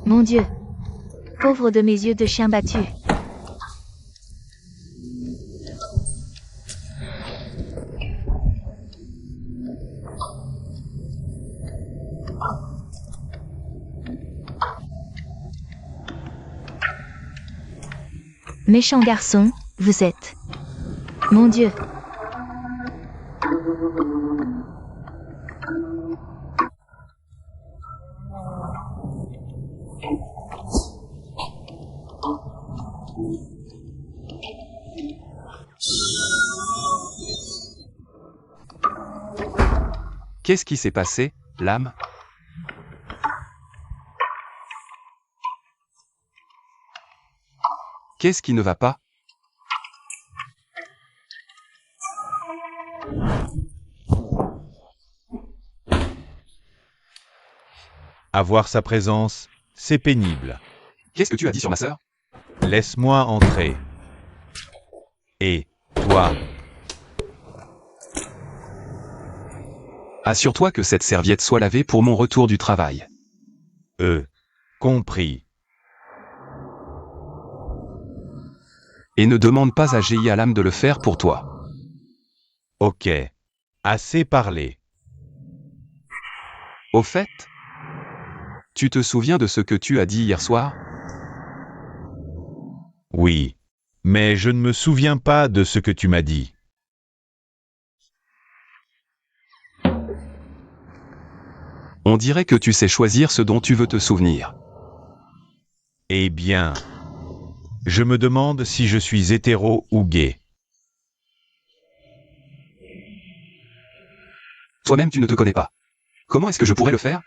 Mon Dieu. Pauvre de mes yeux de chien battu. Méchant garçon, vous êtes. Mon Dieu. Qu'est-ce qui s'est passé, l'âme? Qu'est-ce qui ne va pas? Avoir sa présence, c'est pénible. Qu'est-ce que tu as dit sur ma sœur? Laisse-moi entrer. Et, toi, Assure-toi que cette serviette soit lavée pour mon retour du travail. compris. Et ne demande pas à Géi Alam de le faire pour toi. Ok. Assez parlé. Au fait, tu te souviens de ce que tu as dit hier soir? Oui. Mais je ne me souviens pas de ce que tu m'as dit. On dirait que tu sais choisir ce dont tu veux te souvenir. Eh bien, je me demande si je suis hétéro ou gay. Toi-même tu ne te connais pas. Comment est-ce que je pourrais le faire?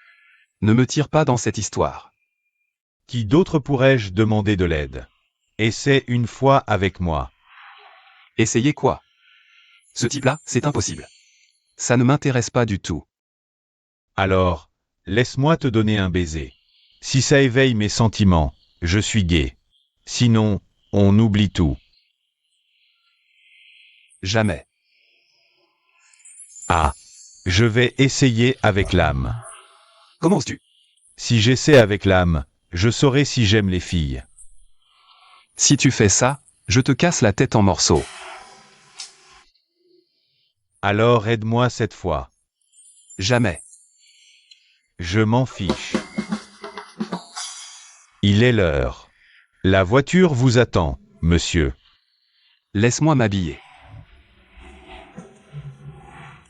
Ne me tire pas dans cette histoire. Qui d'autre pourrais-je demander de l'aide? Essaie une fois avec moi. Essayez quoi? Ce type-là, c'est impossible. Ça ne m'intéresse pas du tout. Alors, laisse-moi te donner un baiser. Si ça éveille mes sentiments, je suis gay. Sinon, on oublie tout. Jamais. Ah. Je vais essayer avec l'âme. Comment oses-tu? Si j'essaie avec l'âme, je saurai si j'aime les filles. Si tu fais ça, je te casse la tête en morceaux. Alors aide-moi cette fois. Jamais. Je m'en fiche. Il est l'heure. La voiture vous attend, monsieur. Laisse-moi m'habiller.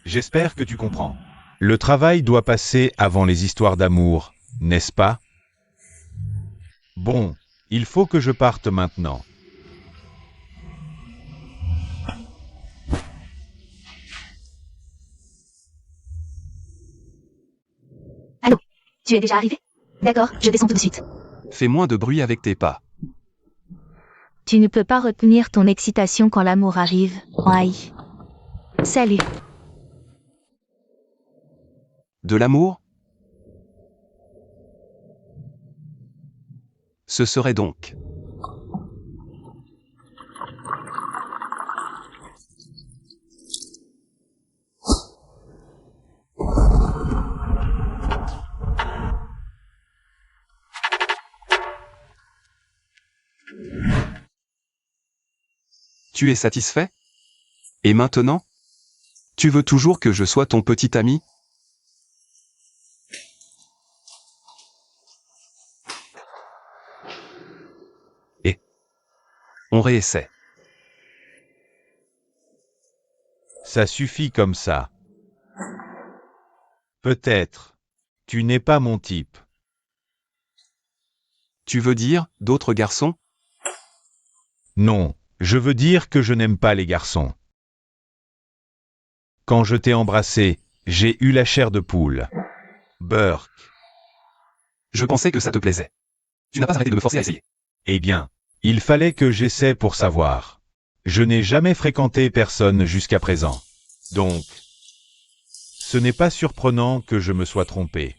J'espère que tu comprends. Le travail doit passer avant les histoires d'amour, n'est-ce pas? Bon, il faut que je parte maintenant. Allô? Tu es déjà arrivé? D'accord, je descends tout de suite. Fais moins de bruit avec tes pas. Tu ne peux pas retenir ton excitation quand l'amour arrive. Aïe. Salut. De l'amour? Ce serait donc. Tu es satisfait? Et maintenant? Tu veux toujours que je sois ton petit ami? Et on réessaie. Ça suffit comme ça. Peut-être. Tu n'es pas mon type. Tu veux dire, d'autres garçons? Non, je veux dire que je n'aime pas les garçons. Quand je t'ai embrassé, j'ai eu la chair de poule. Burke. Je pensais que ça te plaisait. Tu n'as pas arrêté de me forcer à essayer. Eh bien, il fallait que j'essaie pour savoir. Je n'ai jamais fréquenté personne jusqu'à présent. Donc, ce n'est pas surprenant que je me sois trompé.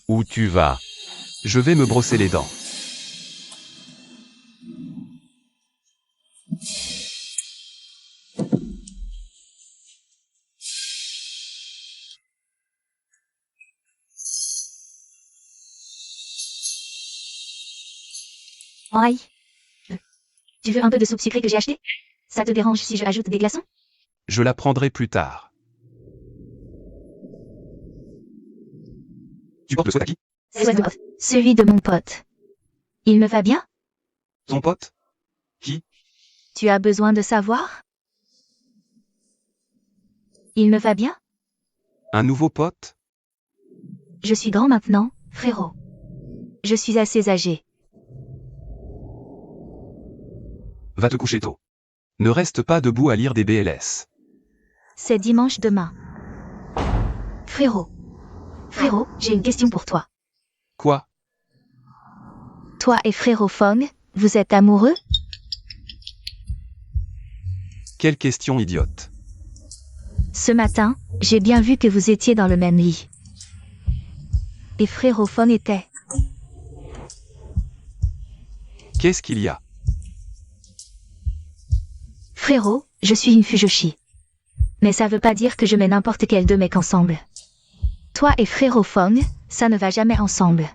Où tu vas? Je vais me brosser les dents. Aïe. Tu veux un peu de soupe sucrée que j'ai acheté? Ça te dérange si je ajoute des glaçons? Je la prendrai plus tard. Tu portes le sweat à qui? Celui de mon pote. Il me va bien? Ton pote? Qui? Tu as besoin de savoir? Il me va bien? Un nouveau pote? Je suis grand maintenant, frérot. Je suis assez âgé. Va te coucher tôt. Ne reste pas debout à lire des BLS. C'est dimanche demain. Frérot. Frérot, j'ai une question pour toi. Quoi? Toi et frérot Fong, vous êtes amoureux? Quelle question idiote. Ce matin, j'ai bien vu que vous étiez dans le même lit. Et frérot Fong était. Qu'est-ce qu'il y a? Frérot, je suis une Fujoshi. Mais ça veut pas dire que je mets n'importe quel deux mecs ensemble. Toi et frérot Fong, ça ne va jamais ensemble.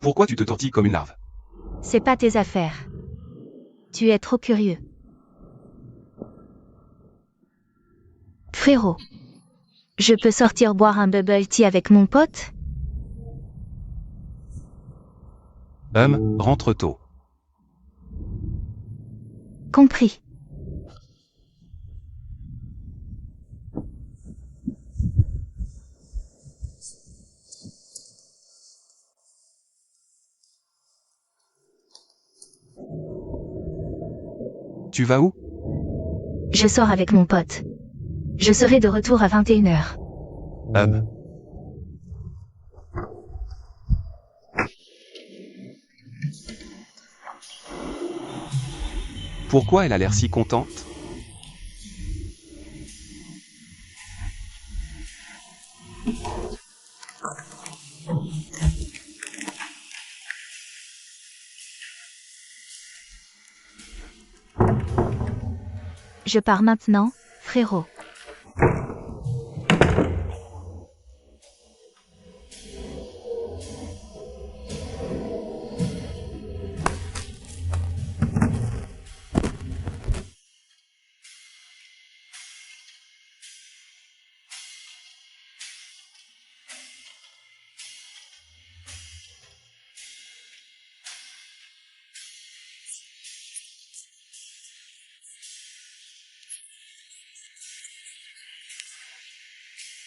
Pourquoi tu te tortilles comme une larve? C'est pas tes affaires. Tu es trop curieux. Frérot. Je peux sortir boire un bubble tea avec mon pote? Rentre tôt. Compris. Tu vas où? Je sors avec mon pote. Je serai de retour à 21h. Pourquoi elle a l'air si contente? Je pars maintenant, frérot.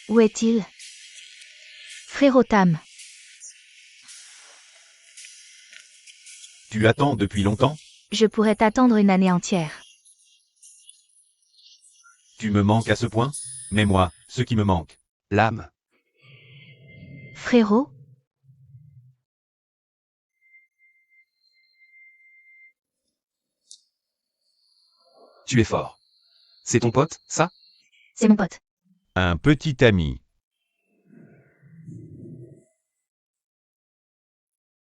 Où est-il? Frérot Tam. Tu attends depuis longtemps? Je pourrais t'attendre une année entière. Tu me manques à ce point? Mais moi, ce qui me manque. L'âme. Frérot, Tu es fort. C'est ton pote, ça? c'est mon pote. Un petit ami.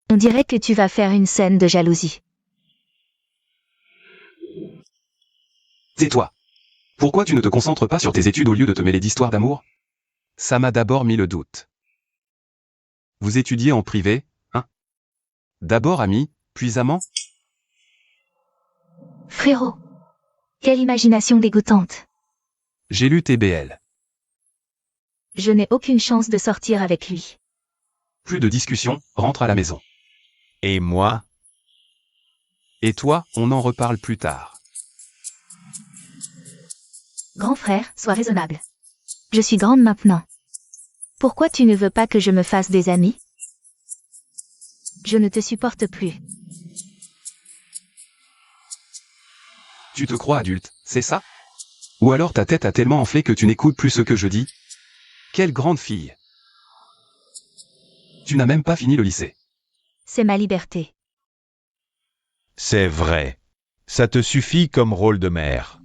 On dirait que tu vas faire une scène de jalousie. Tais-toi. Pourquoi tu ne te concentres pas sur tes études au lieu de te mêler d'histoires d'amour? Ça m'a d'abord mis le doute. Vous étudiez en privé, hein? D'abord ami, puis amant? Frérot, quelle imagination dégoûtante. J'ai lu TBL. Je n'ai aucune chance de sortir avec lui. Plus de discussion, rentre à la maison. Et moi? Et toi, on en reparle plus tard. Grand frère, sois raisonnable. Je suis grande maintenant. Pourquoi tu ne veux pas que je me fasse des amis? Je ne te supporte plus. Tu te crois adulte, c'est ça? Ou alors ta tête a tellement enflé que tu n'écoutes plus ce que je dis? Quelle grande fille! Tu n'as même pas fini le lycée. C'est ma liberté. C'est vrai. Ça te suffit comme rôle de mère.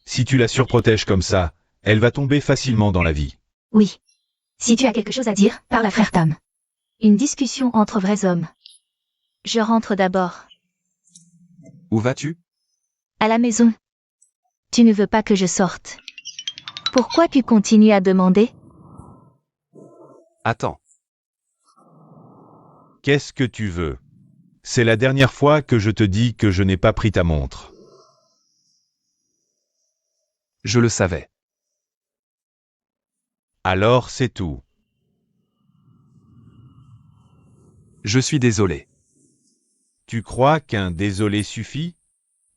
Si tu la surprotèges comme ça, elle va tomber facilement dans la vie. Oui. Si tu as quelque chose à dire, parle à frère Tam. Une discussion entre vrais hommes. Je rentre d'abord. Où vas-tu? À la maison. Tu ne veux pas que je sorte. Pourquoi tu continues à demander? Attends. Qu'est-ce que tu veux? C'est la dernière fois que je te dis que je n'ai pas pris ta montre. Je le savais. Alors c'est tout. Je suis désolé. Tu crois qu'un désolé suffit?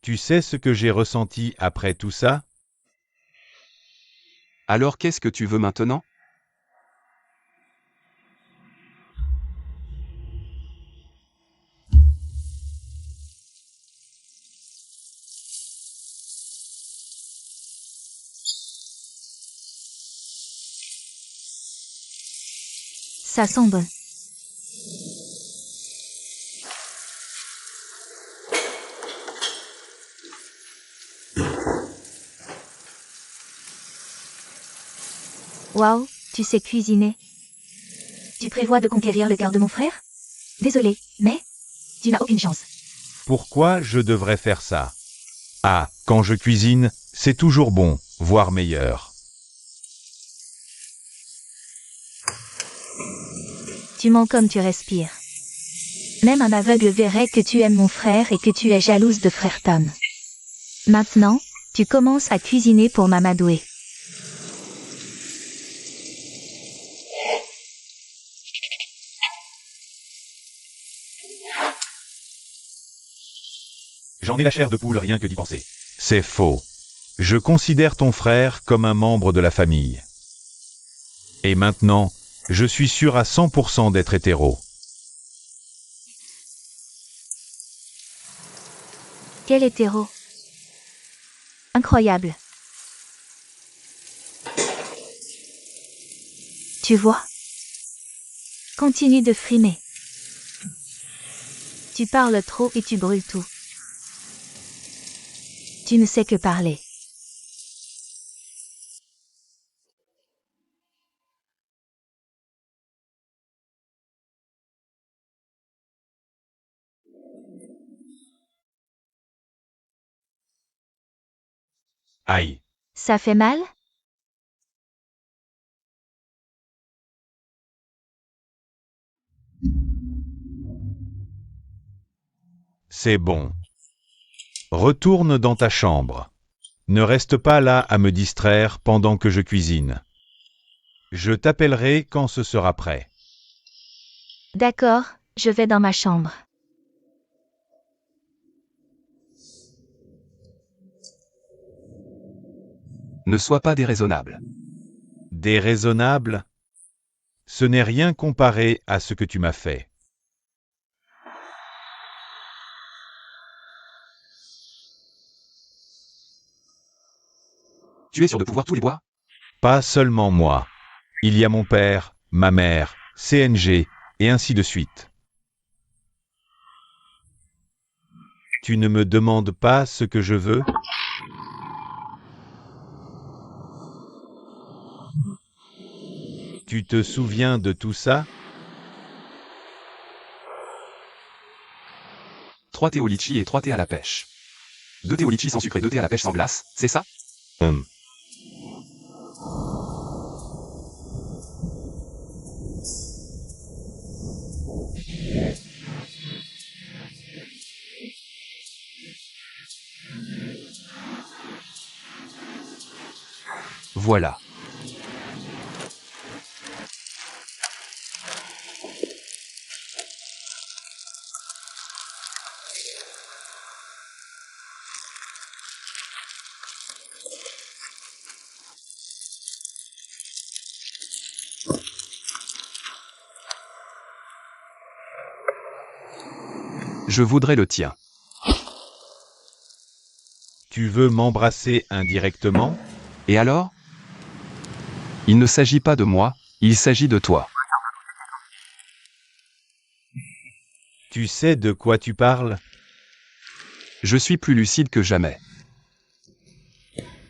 Tu sais ce que j'ai ressenti après tout ça? Alors qu'est-ce que tu veux maintenant? Ça sent bon. Waouh, tu sais cuisiner. Tu prévois de conquérir le cœur de mon frère? Désolé, mais tu n'as aucune chance. Pourquoi je devrais faire ça? Ah, quand je cuisine, c'est toujours bon, voire meilleur. Tu mens comme tu respires. Même un aveugle verrait que tu aimes mon frère et que tu es jalouse de frère Tam. Maintenant, tu commences à cuisiner pour m'amadouer. J'en ai la chair de poule rien que d'y penser. C'est faux. Je considère ton frère comme un membre de la famille. Et maintenant, je suis sûr à 100% d'être hétéro. Quel hétéro. Incroyable. Tu vois? Continue de frimer. Tu parles trop et tu brûles tout. Tu ne sais que parler. Aïe. Ça fait mal? C'est bon. Retourne dans ta chambre. Ne reste pas là à me distraire pendant que je cuisine. Je t'appellerai quand ce sera prêt. D'accord, je vais dans ma chambre. Ne sois pas déraisonnable. Déraisonnable? Ce n'est rien comparé à ce que tu m'as fait. Tu es sûr de pouvoir tous les boire? Pas seulement moi. Il y a mon père, ma mère, CNG, et ainsi de suite. Tu ne me demandes pas ce que je veux? Tu te souviens de tout ça? 3 thé au litchi et 3 thés à la pêche. 2 thés au litchi sans sucre et 2 thés à la pêche sans glace, c'est ça? Voilà. Je voudrais le tien. Tu veux m'embrasser indirectement? Et alors? Il ne s'agit pas de moi, il s'agit de toi. Tu sais de quoi tu parles? Je suis plus lucide que jamais.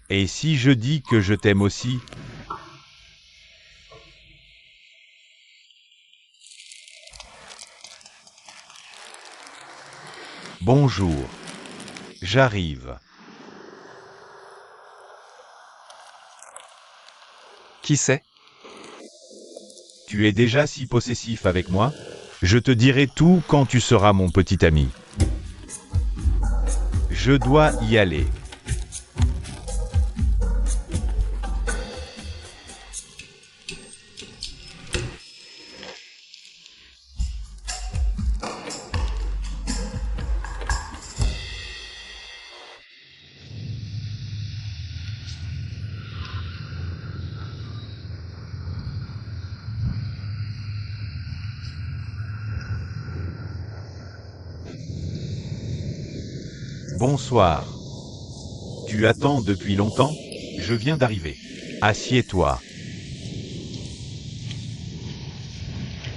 Et si je dis que je t'aime aussi? Bonjour. J'arrive. Qui sait? Tu es déjà si possessif avec moi? Je te dirai tout quand tu seras mon petit ami. Je dois y aller. Bonsoir. Tu attends depuis longtemps? Je viens d'arriver. Assieds-toi.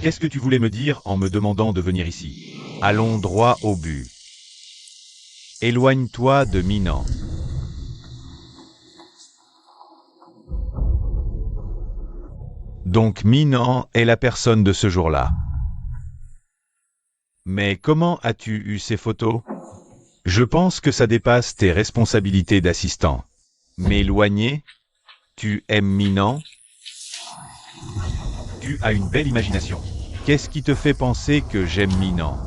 Qu'est-ce que tu voulais me dire en me demandant de venir ici? Allons droit au but. Éloigne-toi de Minan. Donc Minan est la personne de ce jour-là. Mais comment as-tu eu ces photos? Je pense que ça dépasse tes responsabilités d'assistant. M'éloigner? Tu aimes Minan? Tu as une belle imagination. Qu'est-ce qui te fait penser que j'aime Minan?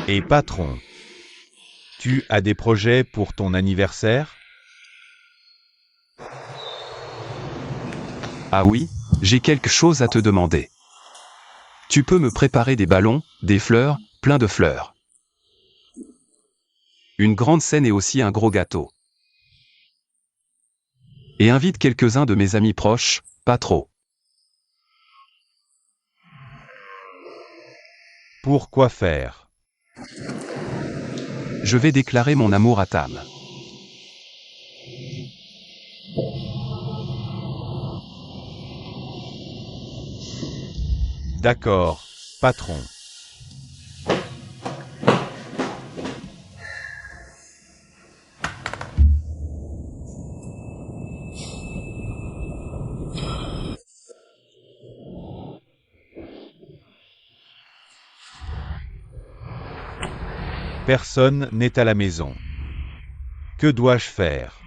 Et patron, tu as des projets pour ton anniversaire? Ah oui, j'ai quelque chose à te demander. Tu peux me préparer des ballons, des fleurs, plein de fleurs. Une grande scène et aussi un gros gâteau. Et invite quelques-uns de mes amis proches, pas trop. Pourquoi faire? Je vais déclarer mon amour à Tam. D'accord, patron. Personne n'est à la maison. Que dois-je faire?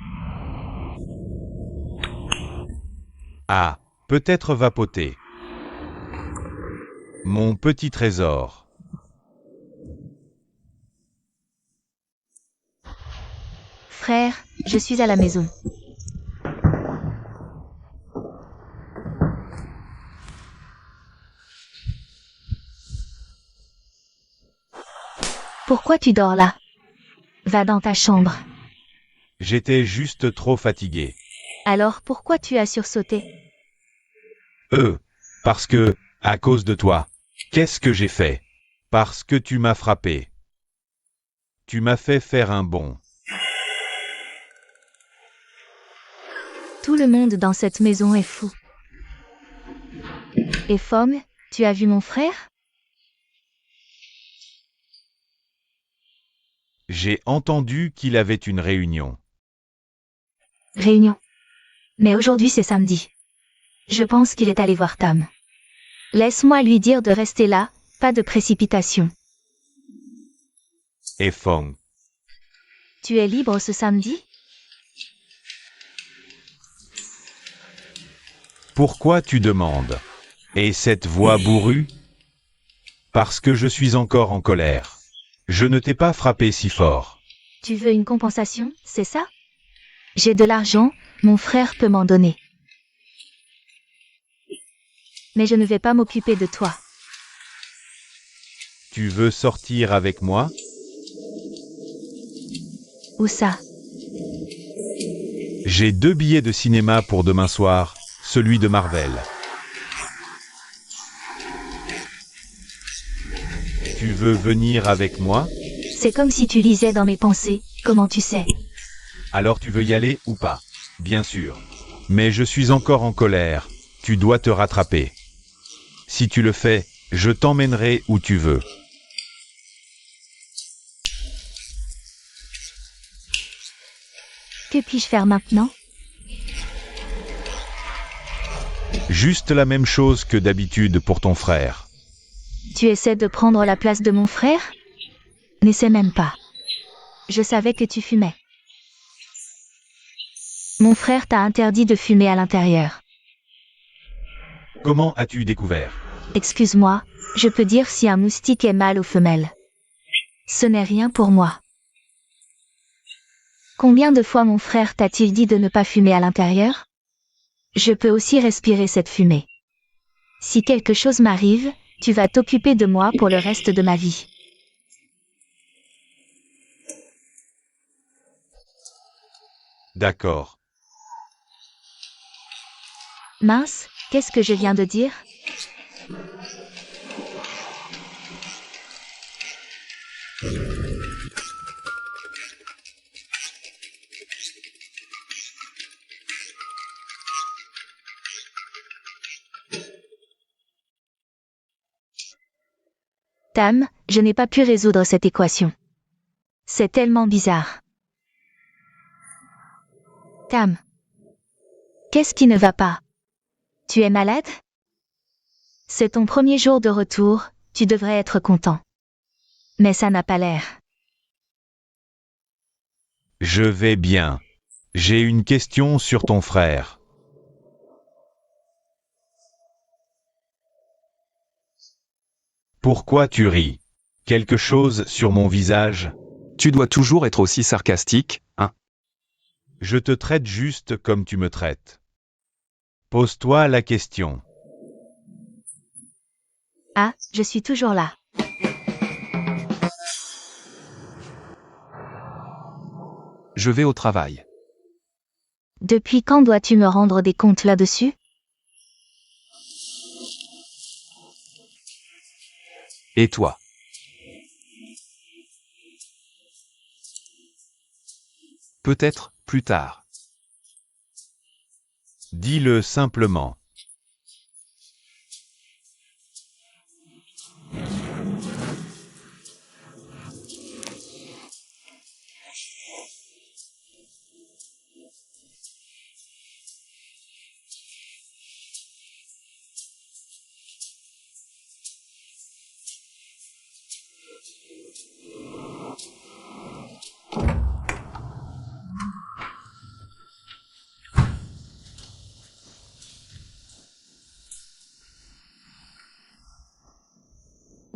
Ah, Peut-être vapoter. Mon petit trésor. Frère, je suis à la maison. Pourquoi tu dors là? Va dans ta chambre. J'étais juste trop fatigué. Alors pourquoi tu as sursauté? Parce que, à cause de toi. Qu'est-ce que j'ai fait? Parce que tu m'as frappé. Tu m'as fait faire un bond. Tout le monde dans cette maison est fou. Et Fom, tu as vu mon frère? J'ai entendu qu'il avait une réunion. Réunion. Mais aujourd'hui c'est samedi. Je pense qu'il est allé voir Tam. Laisse-moi lui dire de rester là, pas de précipitation. Et Fong. Tu es libre ce samedi? Pourquoi tu demandes? Et cette voix bourrue? Parce que je suis encore en colère. Je ne t'ai pas frappé si fort. Tu veux une compensation, c'est ça? J'ai de l'argent, mon frère peut m'en donner. Mais je ne vais pas m'occuper de toi. Tu veux sortir avec moi? Où ça? J'ai 2 billets de cinéma pour demain soir, celui de Marvel. Tu veux venir avec moi? C'est comme si tu lisais dans mes pensées, comment tu sais? Alors tu veux y aller ou pas? Bien sûr. Mais je suis encore en colère, tu dois te rattraper. Si tu le fais, je t'emmènerai où tu veux. Que puis-je faire maintenant? Juste la même chose que d'habitude pour ton frère. Tu essaies de prendre la place de mon frère? N'essaie même pas. Je savais que tu fumais. Mon frère t'a interdit de fumer à l'intérieur. Comment as-tu découvert? Excuse-moi, je peux dire si un moustique est mâle ou femelle. Ce n'est rien pour moi. Combien de fois mon frère t'a-t-il dit de ne pas fumer à l'intérieur? Je peux aussi respirer cette fumée. Si quelque chose m'arrive, tu vas t'occuper de moi pour le reste de ma vie. D'accord. Mince, qu'est-ce que je viens de dire? Tam, je n'ai pas pu résoudre cette équation. C'est tellement bizarre. Tam. Qu'est-ce qui ne va pas? Tu es malade? C'est ton premier jour de retour, tu devrais être content. Mais ça n'a pas l'air. Je vais bien. J'ai une question sur ton frère. Pourquoi tu ris? Quelque chose sur mon visage? Tu dois toujours être aussi sarcastique, hein? Je te traite juste comme tu me traites. Pose-toi la question. Ah, je suis toujours là. Je vais au travail. Depuis quand dois-tu me rendre des comptes là-dessus? Et toi? Peut-être, plus tard. Dis-le simplement.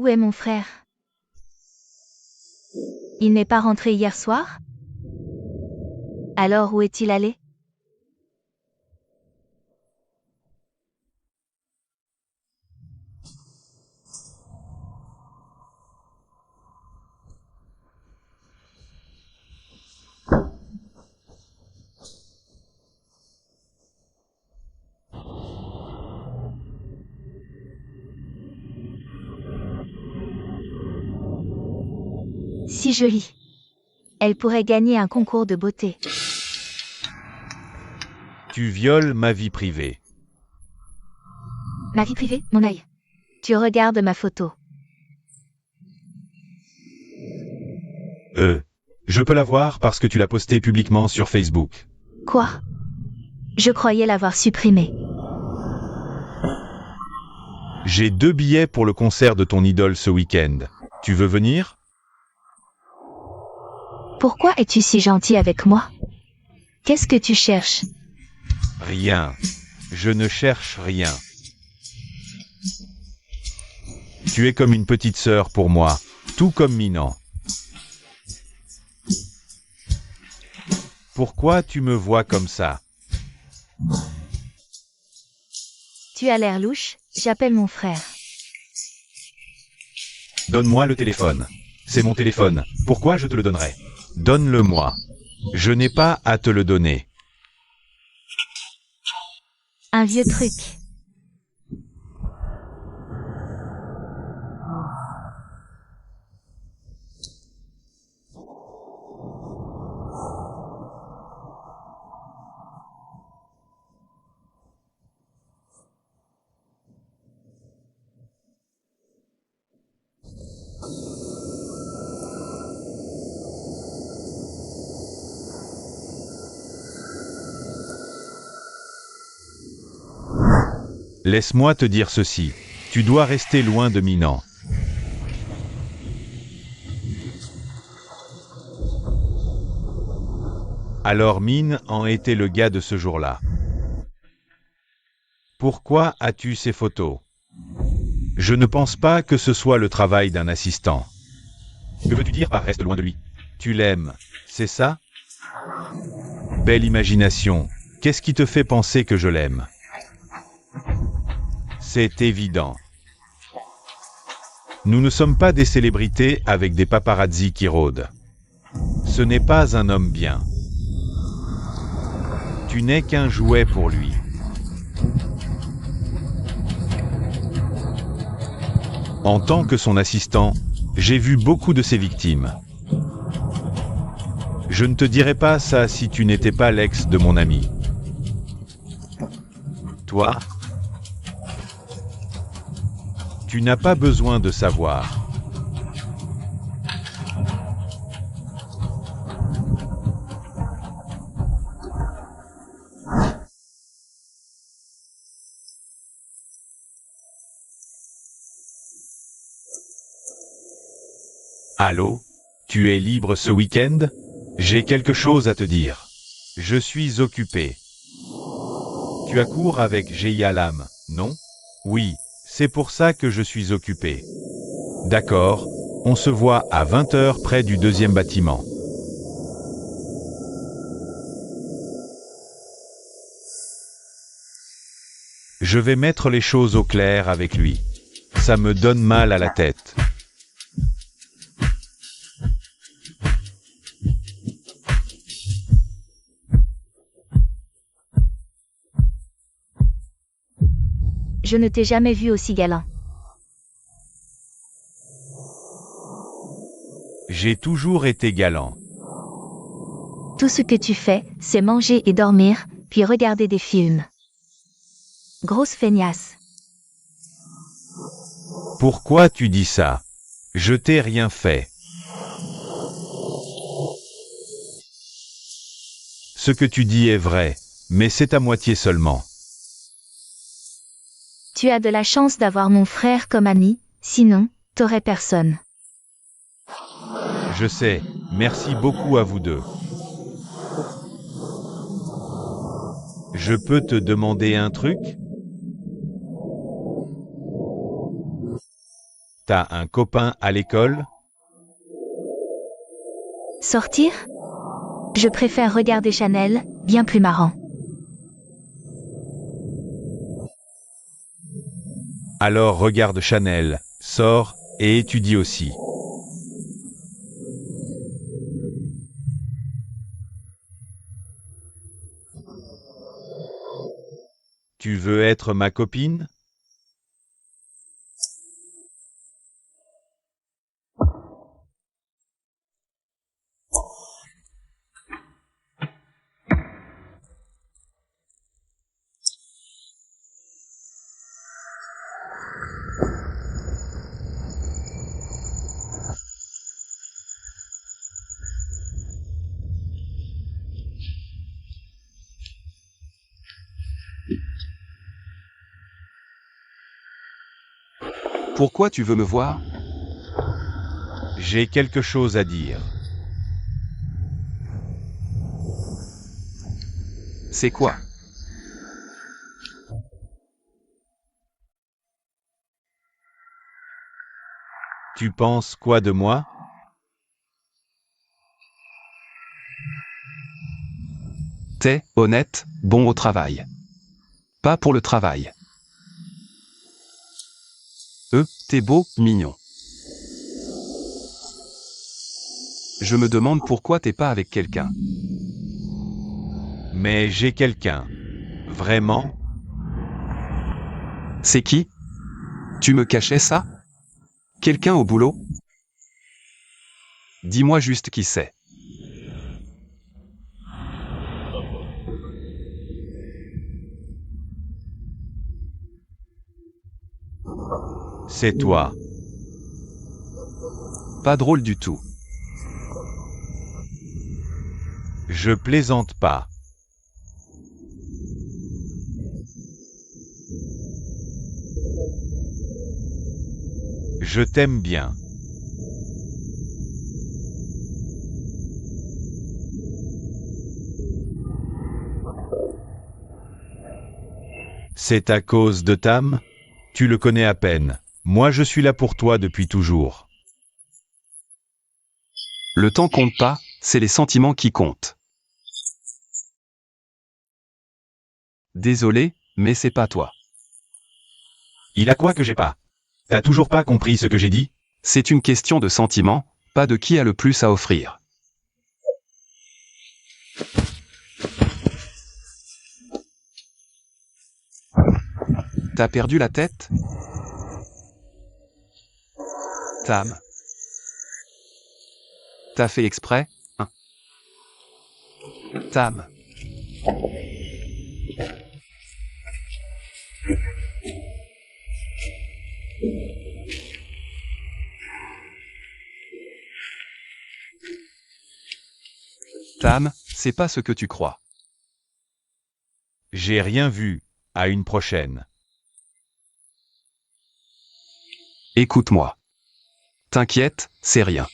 Où est mon frère? Il n'est pas rentré hier soir? Alors où est-il allé? Si jolie. Elle pourrait gagner un concours de beauté. Tu violes ma vie privée. Ma vie privée, mon œil. Tu regardes ma photo. Je peux la voir parce que tu l'as postée publiquement sur Facebook. Quoi? Je croyais l'avoir supprimée. J'ai 2 billets pour le concert de ton idole ce week-end. Tu veux venir? Pourquoi es-tu si gentil avec moi? Qu'est-ce que tu cherches? Rien. Je ne cherche rien. Tu es comme une petite sœur pour moi, tout comme Minan. Pourquoi tu me vois comme ça? Tu as l'air louche, j'appelle mon frère. Donne-moi le téléphone. C'est mon téléphone. Pourquoi je te le donnerais? Donne-le-moi. Je n'ai pas à te le donner. Un vieux truc. Laisse-moi te dire ceci. Tu dois rester loin de Minan. Alors Min en était le gars de ce jour-là. Pourquoi as-tu ces photos? Je ne pense pas que ce soit le travail d'un assistant. Que veux-tu dire par reste loin de lui? Tu l'aimes, c'est ça? Belle imagination. Qu'est-ce qui te fait penser que je l'aime? C'est évident. Nous ne sommes pas des célébrités avec des paparazzis qui rôdent. Ce n'est pas un homme bien. Tu n'es qu'un jouet pour lui. En tant que son assistant, j'ai vu beaucoup de ses victimes. Je ne te dirais pas ça si tu n'étais pas l'ex de mon ami. Toi? Tu n'as pas besoin de savoir. Allô? Tu es libre ce week-end? J'ai quelque chose à te dire. Je suis occupé. Tu as cours avec Jeialam, non? Oui, c'est pour ça que je suis occupé. D'accord, on se voit à 20h près du 2e bâtiment. Je vais mettre les choses au clair avec lui. Ça me donne mal à la tête. Je ne t'ai jamais vu aussi galant. J'ai toujours été galant. Tout ce que tu fais, c'est manger et dormir, puis regarder des films. Grosse feignasse. Pourquoi tu dis ça? Je t'ai rien fait. Ce que tu dis est vrai, mais c'est à moitié seulement. Tu as de la chance d'avoir mon frère comme ami, sinon, t'aurais personne. Je sais, merci beaucoup à vous deux. Je peux te demander un truc? T'as un copain à l'école? Sortir? Je préfère regarder Chanel, bien plus marrant. Alors regarde Chanel, sors et étudie aussi. Tu veux être ma copine? Pourquoi tu veux me voir? J'ai quelque chose à dire. C'est quoi? Tu penses quoi de moi? T'es honnête, bon au travail. Pas pour le travail. T'es beau, mignon. Je me demande pourquoi t'es pas avec quelqu'un. Mais j'ai quelqu'un. Vraiment? C'est qui? Tu me cachais ça? Quelqu'un au boulot? Dis-moi juste qui c'est. C'est toi. Pas drôle du tout. Je plaisante pas. Je t'aime bien. C'est à cause de Tam? Tu le connais à peine. Moi je suis là pour toi depuis toujours. Le temps compte pas, c'est les sentiments qui comptent. Désolé, mais c'est pas toi. Il a quoi que j'ai pas? T'as toujours pas compris ce que j'ai dit? C'est une question de sentiments, pas de qui a le plus à offrir. T'as perdu la tête? Tam. T'as fait exprès, hein? Tam. Tam, c'est pas ce que tu crois. J'ai rien vu. À une prochaine. Écoute-moi. T'inquiète, c'est rien.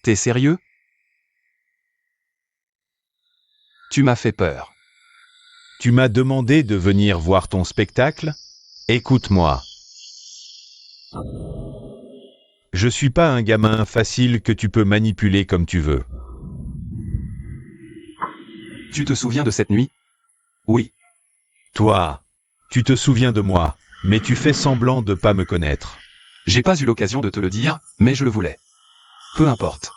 T'es sérieux? Tu m'as fait peur. Tu m'as demandé de venir voir ton spectacle? Écoute-moi. Je suis pas un gamin facile que tu peux manipuler comme tu veux. Tu te souviens de cette nuit? Oui. Toi, tu te souviens de moi, mais tu fais semblant de pas me connaître. J'ai pas eu l'occasion de te le dire, mais je le voulais. Peu importe.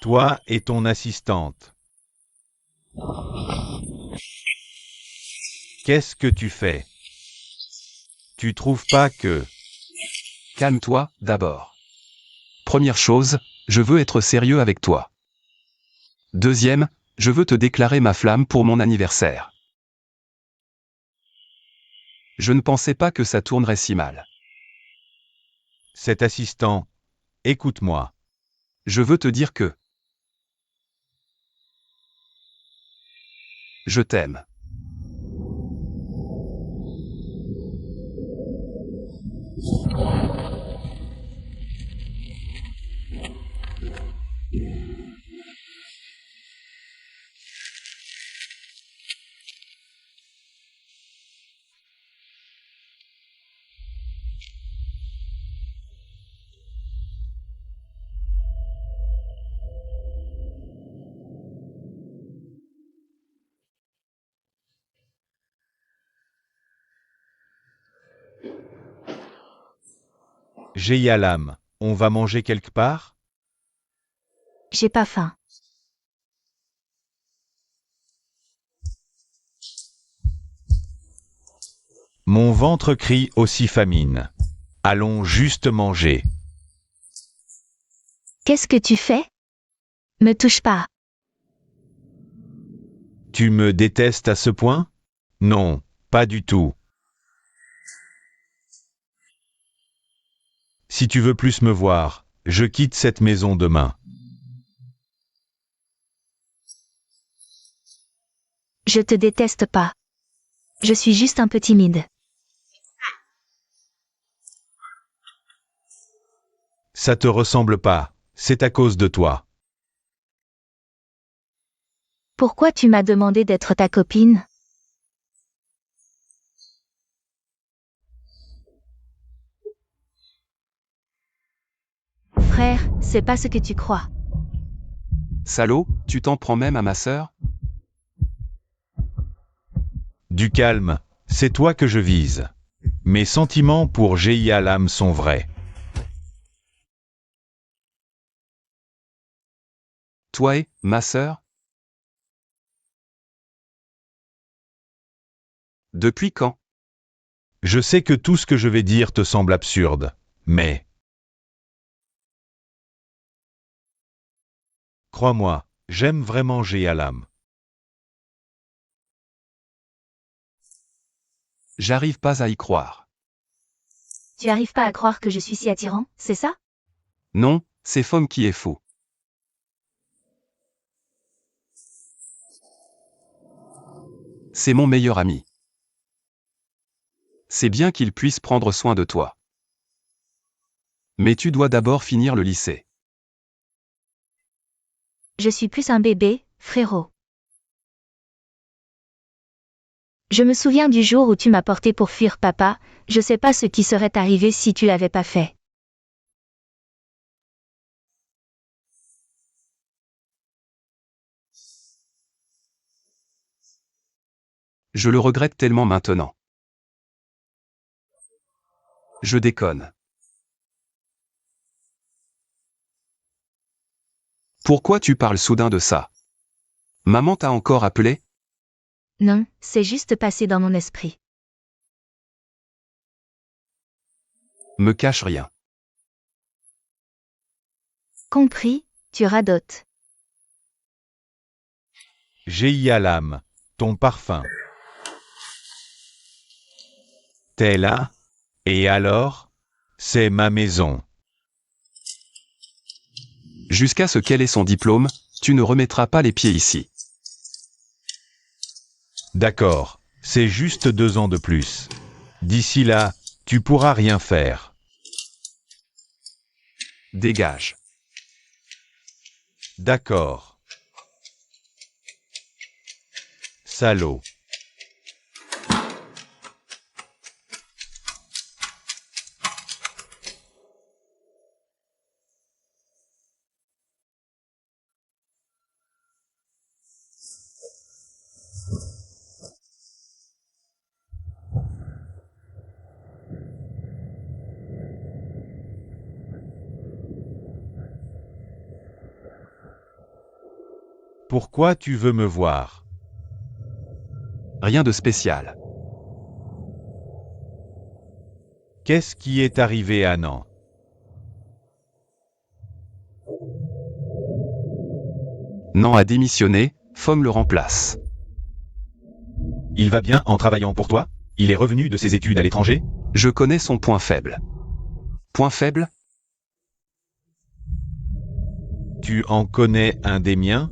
Toi et ton assistante. Qu'est-ce que tu fais? Tu trouves pas que... Calme-toi, d'abord. Première chose, je veux être sérieux avec toi. Deuxième, je veux te déclarer ma flamme pour mon anniversaire. Je ne pensais pas que ça tournerait si mal. Cet assistant, écoute-moi. Je veux te dire que je t'aime. Jeyalam, on va manger quelque part? J'ai pas faim. Mon ventre crie aussi famine. Allons juste manger. Qu'est-ce que tu fais? Me touche pas. Tu me détestes à ce point? Non, pas du tout. Si tu veux plus me voir, je quitte cette maison demain. Je te déteste pas. Je suis juste un peu timide. Ça te ressemble pas, c'est à cause de toi. Pourquoi tu m'as demandé d'être ta copine? Frère, c'est pas ce que tu crois. Salaud, tu t'en prends même à ma sœur? Du calme, c'est toi que je vise. Mes sentiments pour Jeyalam sont vrais. Toi et, ma sœur? Depuis quand? Je sais que tout ce que je vais dire te semble absurde, mais... Crois-moi, j'aime vraiment Jeyalam. J'arrive pas à y croire. Tu arrives pas à croire que je suis si attirant, c'est ça? Non, c'est Fom qui est fou. C'est mon meilleur ami. C'est bien qu'il puisse prendre soin de toi. Mais tu dois d'abord finir le lycée. Je suis plus un bébé, frérot. Je me souviens du jour où tu m'as porté pour fuir papa, je sais pas ce qui serait arrivé si tu l'avais pas fait. Je le regrette tellement maintenant. Je déconne. Pourquoi tu parles soudain de ça? Maman t'a encore appelé? Non, c'est juste passé dans mon esprit. Me cache rien. Compris, tu radotes. Jeyalam, ton parfum. T'es là? Et alors? C'est ma maison. Jusqu'à ce qu'elle ait son diplôme, tu ne remettras pas les pieds ici. D'accord, c'est juste 2 ans de plus. D'ici là, tu pourras rien faire. Dégage. D'accord. Salaud. Pourquoi tu veux me voir? Rien de spécial. Qu'est-ce qui est arrivé à Nan? Nan a démissionné, Fom le remplace. Il va bien en travaillant pour toi? Il est revenu de ses études à l'étranger? Je connais son point faible. Point faible? Tu en connais un des miens?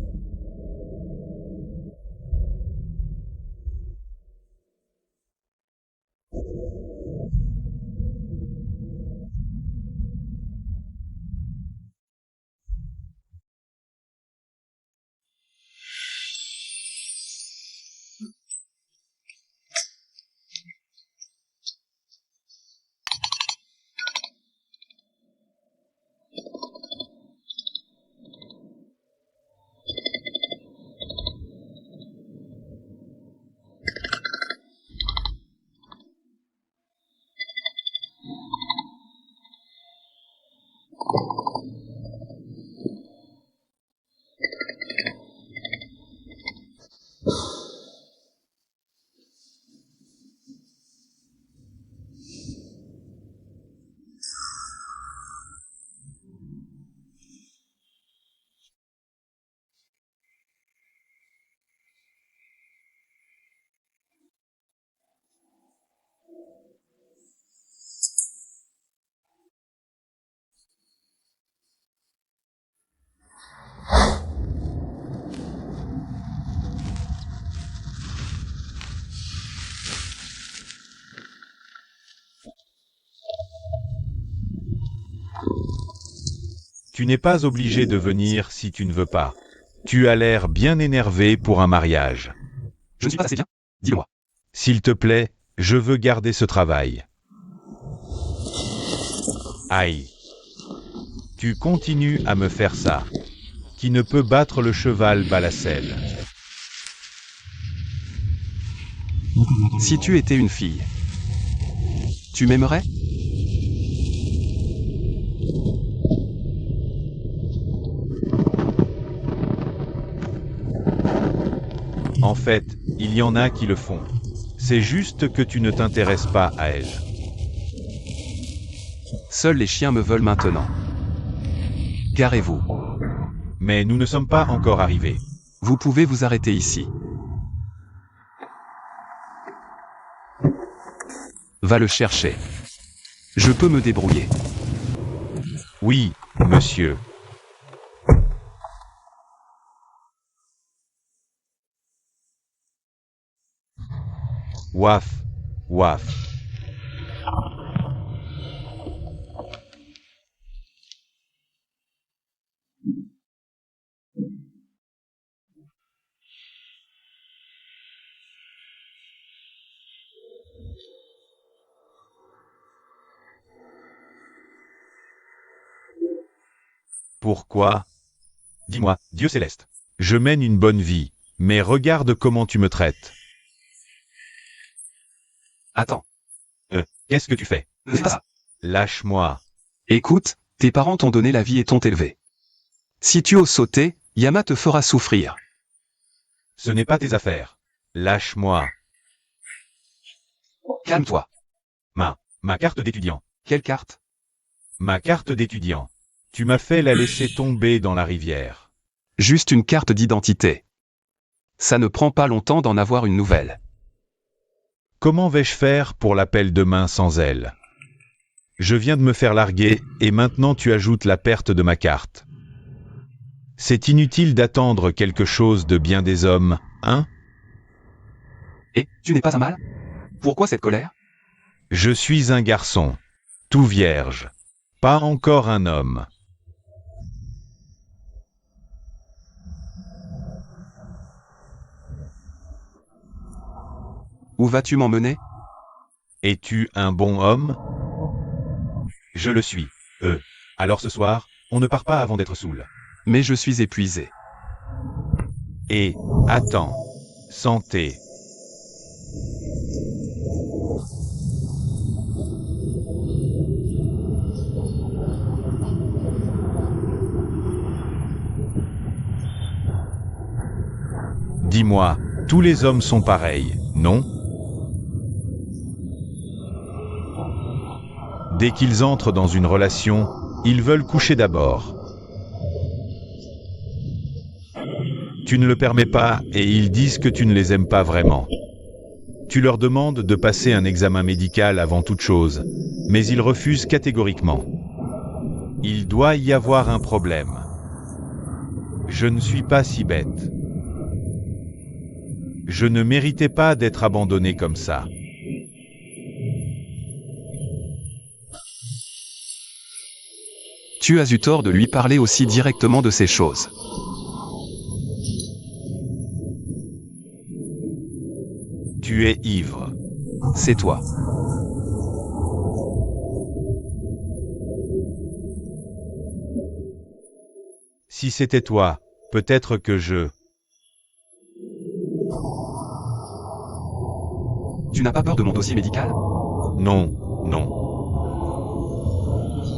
Tu n'es pas obligé de venir si tu ne veux pas. Tu as l'air bien énervé pour un mariage. Je ne suis pas assez bien? Dis-le-moi. S'il te plaît, je veux garder ce travail. Aïe. Tu continues à me faire ça. Qui ne peut battre le cheval bat la selle. Si tu étais une fille, tu m'aimerais? En fait, il y en a qui le font. C'est juste que tu ne t'intéresses pas à elles. Seuls les chiens me veulent maintenant. Garez-vous. Mais nous ne sommes pas encore arrivés. Vous pouvez vous arrêter ici. Va le chercher. Je peux me débrouiller. Oui, monsieur. Waf, waf. Pourquoi? Dis-moi, Dieu céleste. Je mène une bonne vie, mais regarde comment tu me traites. Attends. Qu'est-ce que tu fais? Ne fais pas ça. Lâche-moi. Écoute, tes parents t'ont donné la vie et t'ont élevé. Si tu oses sauter, Yama te fera souffrir. Ce n'est pas tes affaires. Lâche-moi. Calme-toi. Ma carte d'étudiant. Quelle carte? Ma carte d'étudiant. Tu m'as fait la laisser tomber dans la rivière. Juste une carte d'identité. Ça ne prend pas longtemps d'en avoir une nouvelle. Comment vais-je faire pour l'appel demain sans elle? Je viens de me faire larguer, et maintenant tu ajoutes la perte de ma carte. C'est inutile d'attendre quelque chose de bien des hommes, hein? Et, tu n'es pas un mâle? Pourquoi cette colère? Je suis un garçon. Tout vierge. Pas encore un homme. Où vas-tu m'emmener? Es-tu un bon homme? Je le suis. Alors ce soir, on ne part pas avant d'être saoul. Mais je suis épuisé. Et, attends. Santé. Dis-moi, tous les hommes sont pareils, non? Dès qu'ils entrent dans une relation, ils veulent coucher d'abord. Tu ne le permets pas et ils disent que tu ne les aimes pas vraiment. Tu leur demandes de passer un examen médical avant toute chose, mais ils refusent catégoriquement. Il doit y avoir un problème. Je ne suis pas si bête. Je ne méritais pas d'être abandonné comme ça. Tu as eu tort de lui parler aussi directement de ces choses. Tu es ivre. C'est toi. Si c'était toi, peut-être que je... Tu n'as pas peur de mon dossier médical? Non, non.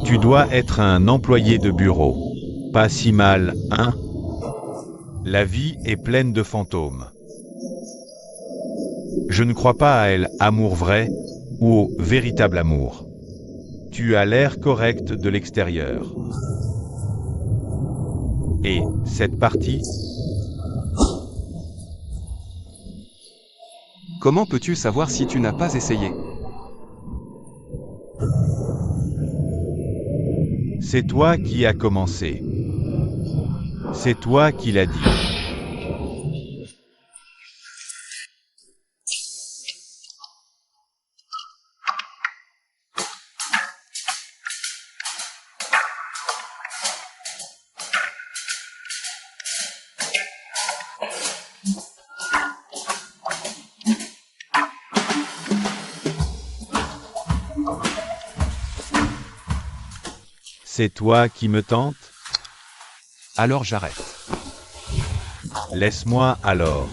Tu dois être un employé de bureau. Pas si mal, hein? La vie est pleine de fantômes. Je ne crois pas à elle, amour vrai, ou au véritable amour. Tu as l'air correct de l'extérieur. Et cette partie? Comment peux-tu savoir si tu n'as pas essayé? C'est toi qui as commencé. C'est toi qui l'as dit. C'est toi qui me tentes? Alors j'arrête. Laisse-moi alors.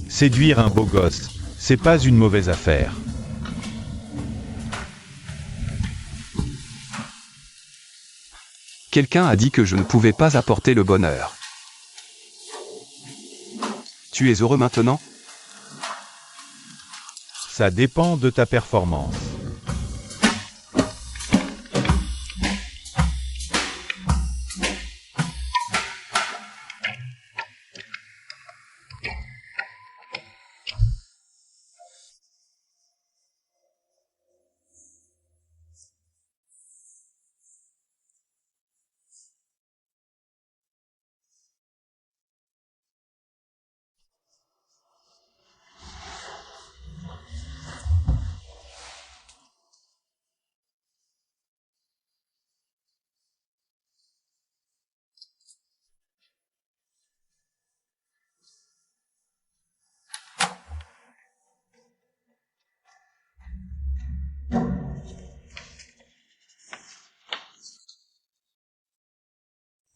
Séduire un beau gosse, c'est pas une mauvaise affaire. Quelqu'un a dit que je ne pouvais pas apporter le bonheur. Tu es heureux maintenant? Ça dépend de ta performance.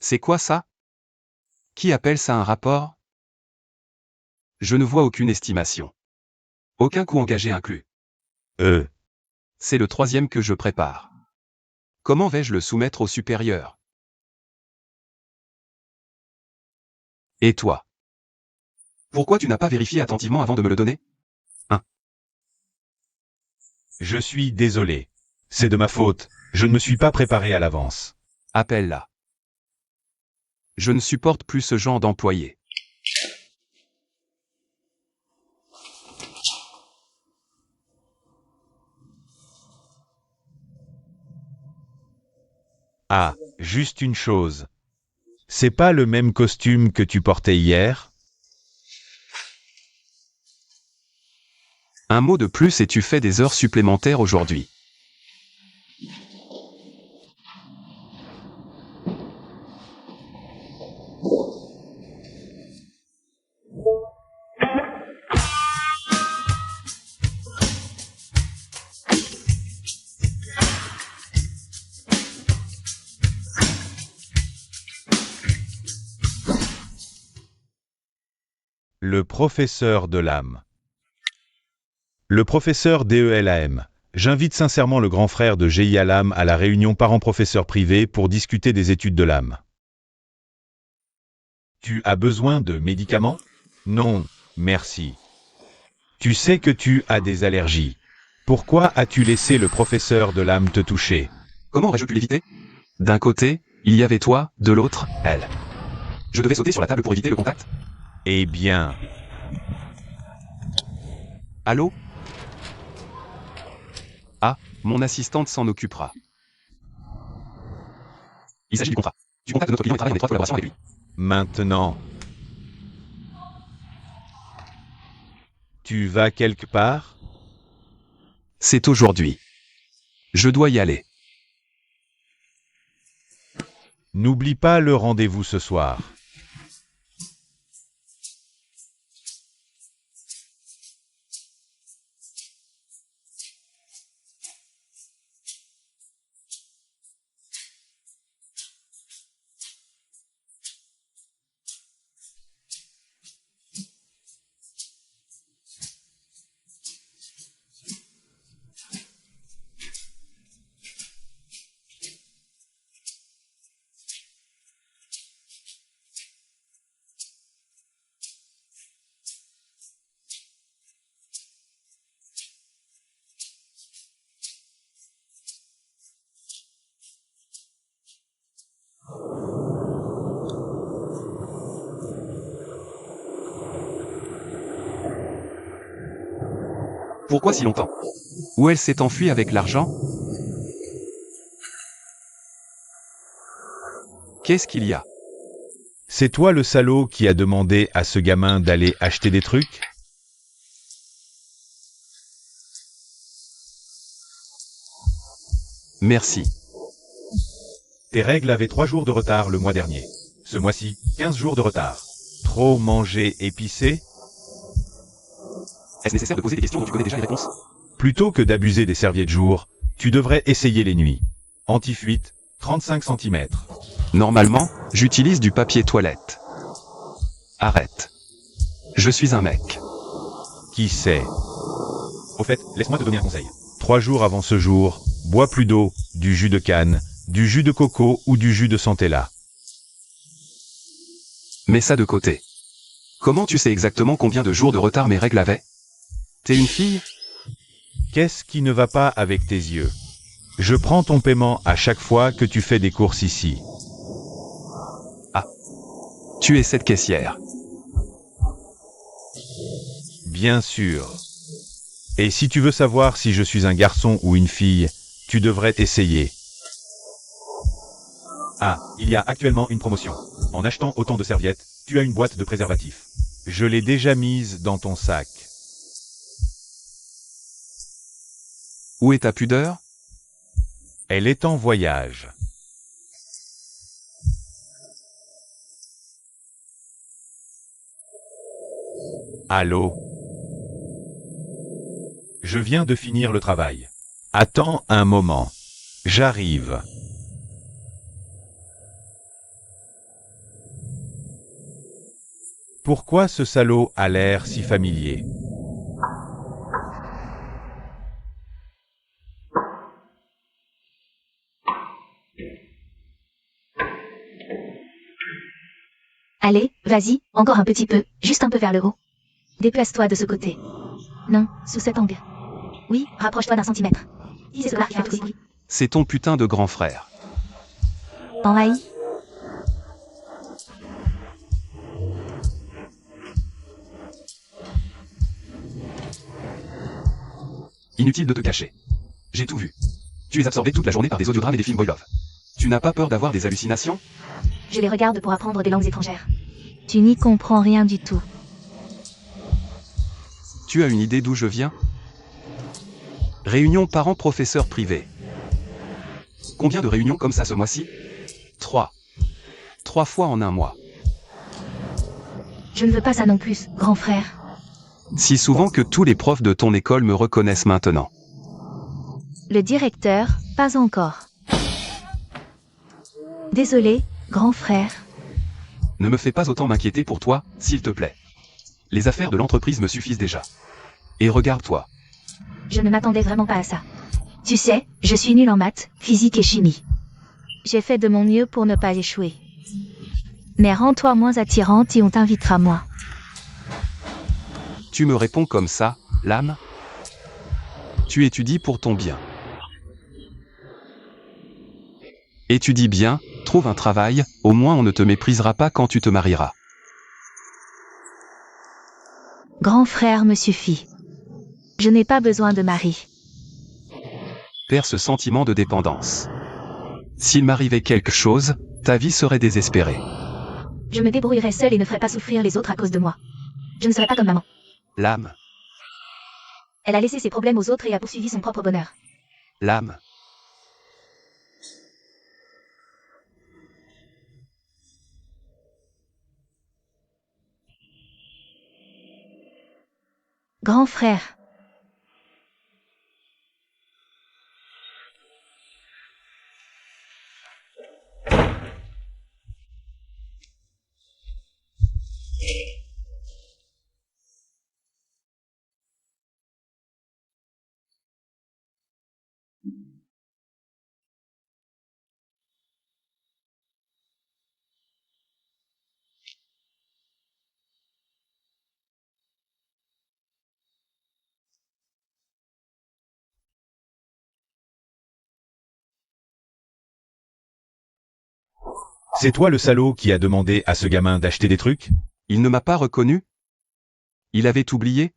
C'est quoi ça? Qui appelle ça un rapport? Je ne vois aucune estimation. Aucun coût engagé inclus. C'est le 3e que je prépare. Comment vais-je le soumettre au supérieur? Et toi? Pourquoi tu n'as pas vérifié attentivement avant de me le donner? Je suis désolé. C'est de ma faute. Je ne me suis pas préparé à l'avance. Appelle-la. Je ne supporte plus ce genre d'employé. Ah, juste une chose. C'est pas le même costume que tu portais hier? Un mot de plus et tu fais des heures supplémentaires aujourd'hui. Le professeur de l'âme. Le professeur DELAM. J'invite sincèrement le grand frère de GIA l'âme à la réunion parents-professeurs privés pour discuter des études de l'âme. Tu as besoin de médicaments? Non, merci. Tu sais que tu as des allergies. Pourquoi as-tu laissé le professeur de l'âme te toucher? Comment aurais-je pu l'éviter? D'un côté, il y avait toi, de l'autre, elle. Je devais sauter sur la table pour éviter le contact. Eh bien, Allô? Ah, mon assistante s'en occupera. Il s'agit du contrat. Tu contactes notre client et travaille en étroite collaboration avec lui. maintenant. Tu vas quelque part? C'est aujourd'hui. Je dois y aller. N'oublie pas le rendez-vous ce soir. Pourquoi si longtemps? Où elle s'est enfuie avec l'argent? Qu'est-ce qu'il y a? C'est toi le salaud qui a demandé à ce gamin d'aller acheter des trucs? Merci. Tes règles avaient 3 jours de retard le mois dernier. Ce mois-ci, 15 jours de retard. Trop manger épicé? Est-ce nécessaire de poser des questions dont tu connais déjà les réponses? Plutôt que d'abuser des serviettes jour, tu devrais essayer les nuits. Anti-fuite, 35 cm. Normalement, j'utilise du papier toilette. Arrête. Je suis un mec. Qui sait? Au fait, laisse-moi te donner un conseil. 3 jours avant ce jour, bois plus d'eau, du jus de canne, du jus de coco ou du jus de centella. Mets ça de côté. Comment tu sais exactement combien de jours de retard mes règles avaient? T'es une fille? Qu'est-ce qui ne va pas avec tes yeux? Je prends ton paiement à chaque fois que tu fais des courses ici. Tu es cette caissière. Bien sûr. Et si tu veux savoir si je suis un garçon ou une fille, tu devrais essayer. Ah, il y a actuellement une promotion. En achetant autant de serviettes, tu as une boîte de préservatifs. Je l'ai déjà mise dans ton sac. Où est ta pudeur? Elle est en voyage. Allô? Je viens de finir le travail. Attends un moment. J'arrive. Pourquoi ce salaud a l'air si familier? Allez, vas-y, encore un petit peu, juste un peu vers le haut. Déplace-toi de ce côté. Non, sous cet angle. Oui, rapproche-toi d'1 centimètre. C'est cela qui fait tout le bruit. C'est ton putain de grand frère. Envahi. Inutile de te cacher. J'ai tout vu. Tu es absorbé toute la journée par des audiodrames et des films boy love. Tu n'as pas peur d'avoir des hallucinations? Je les regarde pour apprendre des langues étrangères. Tu n'y comprends rien du tout. Tu as une idée d'où je viens? Réunion parents-professeurs privés. Combien de réunions comme ça ce mois-ci? 3. 3 fois en un mois. Je ne veux pas ça non plus, grand frère. Si souvent que tous les profs de ton école me reconnaissent maintenant. Le directeur, pas encore. Désolé, grand frère. Ne me fais pas autant m'inquiéter pour toi, s'il te plaît. Les affaires de l'entreprise me suffisent déjà. Et regarde-toi. Je ne m'attendais vraiment pas à ça. Tu sais, je suis nulle en maths, physique et chimie. J'ai fait de mon mieux pour ne pas échouer. Mais rends-toi moins attirante et on t'invitera moins. Tu me réponds comme ça, l'âme? Tu étudies pour ton bien. Étudie bien, trouve un travail, au moins on ne te méprisera pas quand tu te marieras. Grand frère me suffit. Je n'ai pas besoin de mari. Perds ce sentiment de dépendance. S'il m'arrivait quelque chose, ta vie serait désespérée. Je me débrouillerai seule et ne ferai pas souffrir les autres à cause de moi. Je ne serai pas comme maman. L'âme, Elle a laissé ses problèmes aux autres et a poursuivi son propre bonheur. l'âme. Grand frère. C'est toi le salaud qui a demandé à ce gamin d'acheter des trucs? Il ne m'a pas reconnu? Il avait oublié?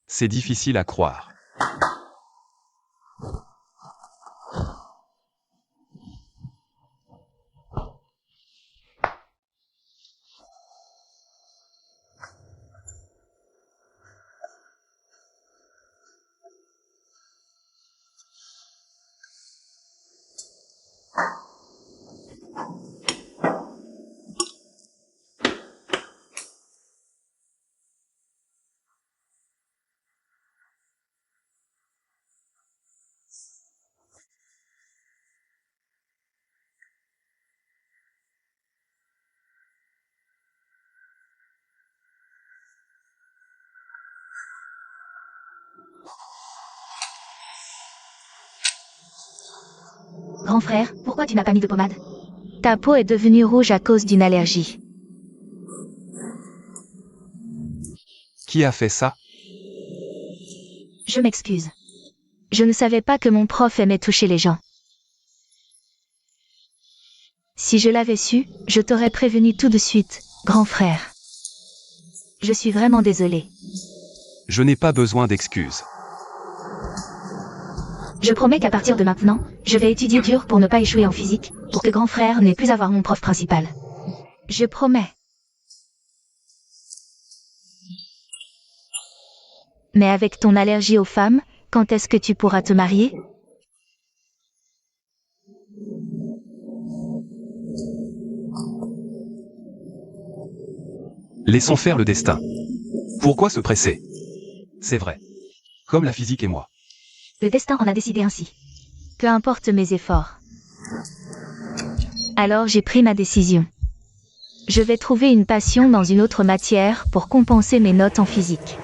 C'est difficile à croire. Grand frère, pourquoi tu n'as pas mis de pommade? Ta peau est devenue rouge à cause d'une allergie. Qui a fait ça? Je m'excuse. Je ne savais pas que mon prof aimait toucher les gens. Si je l'avais su, je t'aurais prévenu tout de suite, grand frère. Je suis vraiment désolée. Je n'ai pas besoin d'excuses. Je promets qu'à partir de maintenant, je vais étudier dur pour ne pas échouer en physique, pour que grand frère n'ait plus à voir mon prof principal. Je promets. Mais avec ton allergie aux femmes, quand est-ce que tu pourras te marier? Laissons faire le destin. Pourquoi se presser? C'est vrai. Comme la physique et moi. Le destin en a décidé ainsi. Peu importe mes efforts. Alors j'ai pris ma décision. Je vais trouver une passion dans une autre matière pour compenser mes notes en physique.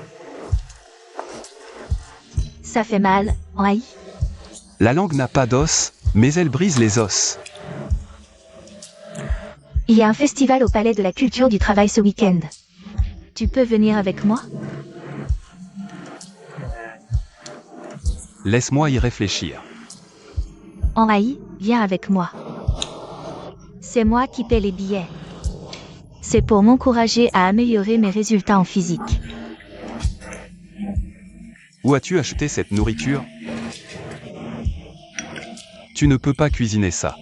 Ça fait mal, oui. La langue n'a pas d'os, mais elle brise les os. Il y a un festival au Palais de la Culture du Travail ce week-end. Tu peux venir avec moi? Laisse-moi y réfléchir. Oui, viens avec moi. C'est moi qui paie les billets. C'est pour m'encourager à améliorer mes résultats en physique. Où as-tu acheté cette nourriture? Tu ne peux pas cuisiner ça.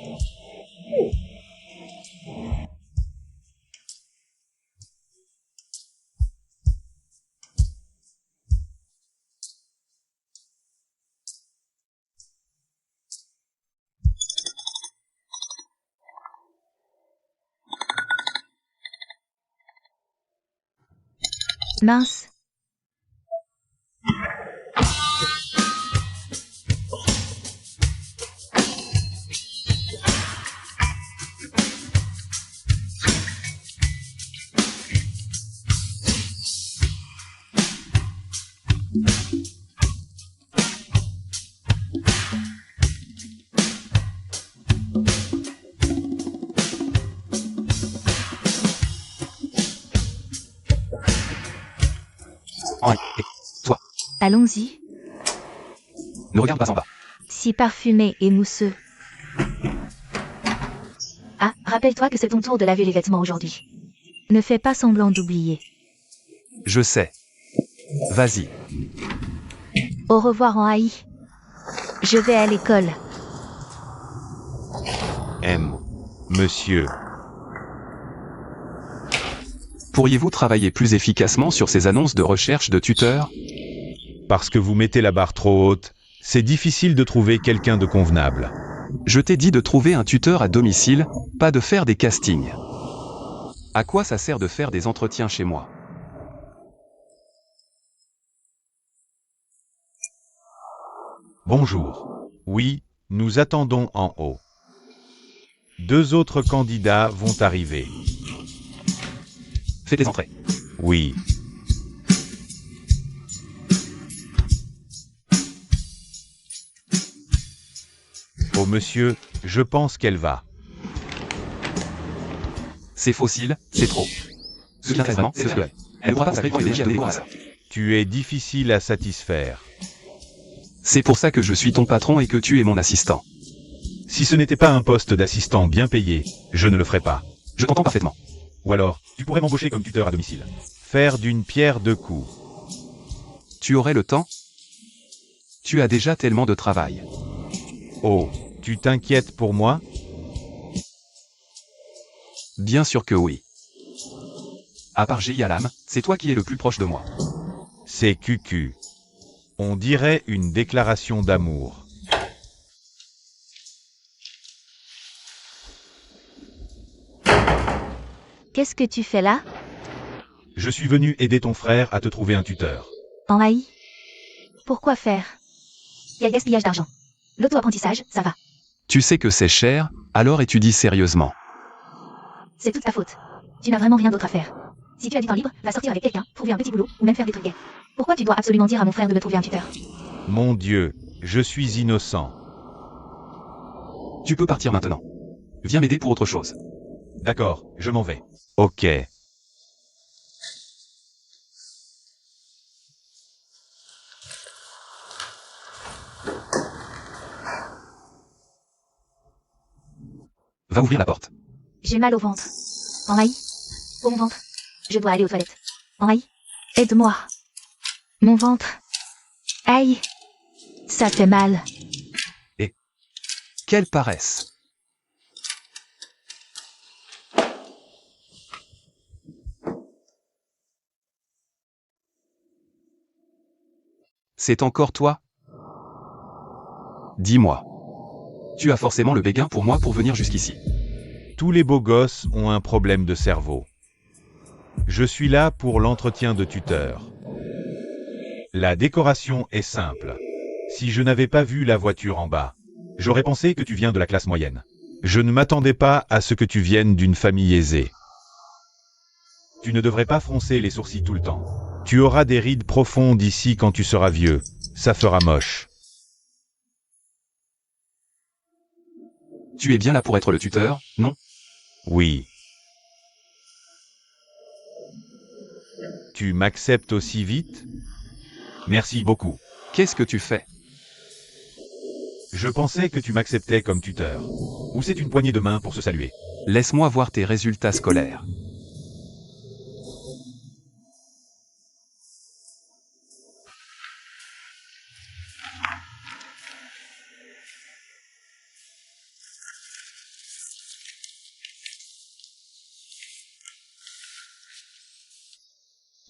Mince. Et toi, Allons-y. ne regarde pas en bas. Si parfumé et mousseux. Ah, rappelle-toi que c'est ton tour de laver les vêtements aujourd'hui. Ne fais pas semblant d'oublier. Je sais. Vas-y. Au revoir en AI. Je vais à l'école. Monsieur. Pourriez-vous travailler plus efficacement sur ces annonces de recherche de tuteurs? Parce que vous mettez la barre trop haute, c'est difficile de trouver quelqu'un de convenable. Je t'ai dit de trouver un tuteur à domicile, pas de faire des castings. À quoi ça sert de faire des entretiens chez moi? Bonjour. Oui, nous attendons en haut. 2 autres candidats vont arriver. Fais tes entrées. Oui. Oh monsieur, je pense qu'elle va. C'est fossile, c'est trop. Ce qui intéresse vraiment, c'est ce elle ne pourra pas s'apprêter et déjà à ça. Tu es difficile à satisfaire. C'est pour ça que je suis ton patron et que tu es mon assistant. Si ce n'était pas un poste d'assistant bien payé, je ne le ferais pas. Je t'entends parfaitement. Ou alors, tu pourrais m'embaucher comme tuteur à domicile. Faire d'une pierre deux coups. Tu aurais le temps? Tu as déjà tellement de travail. Oh, tu t'inquiètes pour moi? Bien sûr que oui. À part Yalam, c'est toi qui es le plus proche de moi. C'est cucu. On dirait une déclaration d'amour. Qu'est-ce que tu fais là? Je suis venu aider ton frère à te trouver un tuteur. En AI? Pourquoi faire? Il y a gaspillage d'argent. L'auto-apprentissage, ça va. Tu sais que c'est cher, alors étudie sérieusement. C'est toute ta faute. Tu n'as vraiment rien d'autre à faire. Si tu as du temps libre, va sortir avec quelqu'un, trouver un petit boulot, ou même faire des trucs gays. Pourquoi tu dois absolument dire à mon frère de me trouver un tuteur? Mon Dieu, je suis innocent. Tu peux partir maintenant. Viens m'aider pour autre chose. D'accord, je m'en vais. Ok. Va ouvrir la porte. J'ai mal au ventre. Henri. Pour mon ventre. Je dois aller aux toilettes. Henri. Aide-moi. Mon ventre. Aïe. Ça fait mal. Quelle paresse. C'est encore toi? Dis-moi. Tu as forcément le béguin pour moi pour venir jusqu'ici. Tous les beaux gosses ont un problème de cerveau. Je suis là pour l'entretien de tuteur. La décoration est simple. Si je n'avais pas vu la voiture en bas, j'aurais pensé que tu viens de la classe moyenne. Je ne m'attendais pas à ce que tu viennes d'une famille aisée. Tu ne devrais pas froncer les sourcils tout le temps. Tu auras des rides profondes ici quand tu seras vieux. Ça fera moche. Tu es bien là pour être le tuteur, non? Oui. Tu m'acceptes aussi vite? Merci beaucoup. Qu'est-ce que tu fais? Je pensais que tu m'acceptais comme tuteur. Ou c'est une poignée de main pour se saluer? Laisse-moi voir tes résultats scolaires.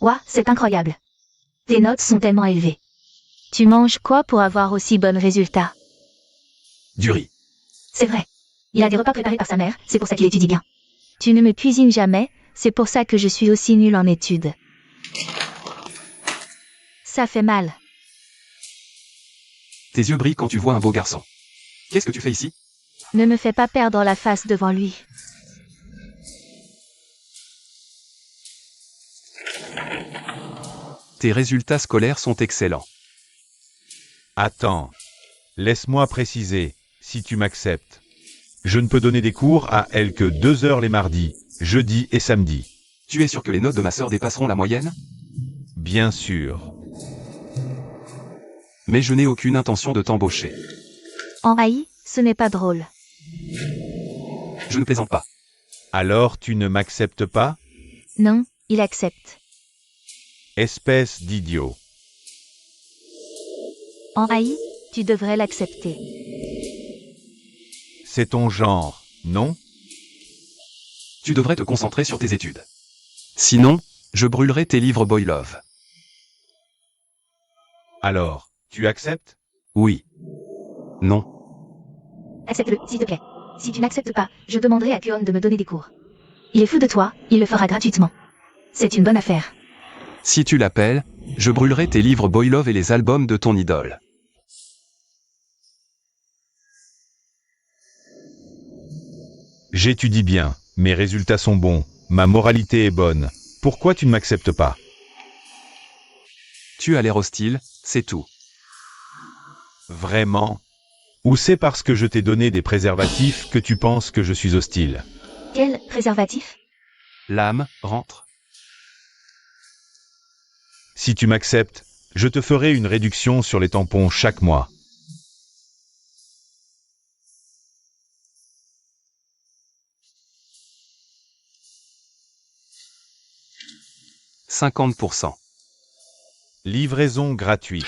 Ouah, c'est incroyable. Tes notes sont tellement élevées. Tu manges quoi pour avoir aussi bons résultats? Du riz. C'est vrai. Il a des repas préparés par sa mère, c'est pour ça qu'il étudie bien. Tu ne me cuisines jamais, c'est pour ça que je suis aussi nulle en études. Ça fait mal. Tes yeux brillent quand tu vois un beau garçon. Qu'est-ce que tu fais ici? Ne me fais pas perdre la face devant lui. Tes résultats scolaires sont excellents. Attends. Laisse-moi préciser, si tu m'acceptes. Je ne peux donner des cours à elle que 2 heures les mardis, jeudis et samedis. Tu es sûr que les notes de ma sœur dépasseront la moyenne? Bien sûr. Mais je n'ai aucune intention de t'embaucher. Henri, ce n'est pas drôle. Je ne plaisante pas. Alors tu ne m'acceptes pas? Non, il accepte. Espèce d'idiot. Henri, tu devrais l'accepter. C'est ton genre, non? Tu devrais te concentrer sur tes études. Sinon, je brûlerai tes livres Boylove. Alors, tu acceptes? Oui. Non. Accepte-le, s'il te plaît. Si tu n'acceptes pas, je demanderai à Kuon de me donner des cours. Il est fou de toi, il le fera gratuitement. C'est une bonne affaire. Si tu l'appelles, je brûlerai tes livres Boylove et les albums de ton idole. J'étudie bien, mes résultats sont bons, ma moralité est bonne. Pourquoi tu ne m'acceptes pas? Tu as l'air hostile, c'est tout. Vraiment? Ou c'est parce que je t'ai donné des préservatifs que tu penses que je suis hostile? Quel préservatif? L'âme, rentre. Si tu m'acceptes, je te ferai une réduction sur les tampons chaque mois. « 50%. Livraison gratuite.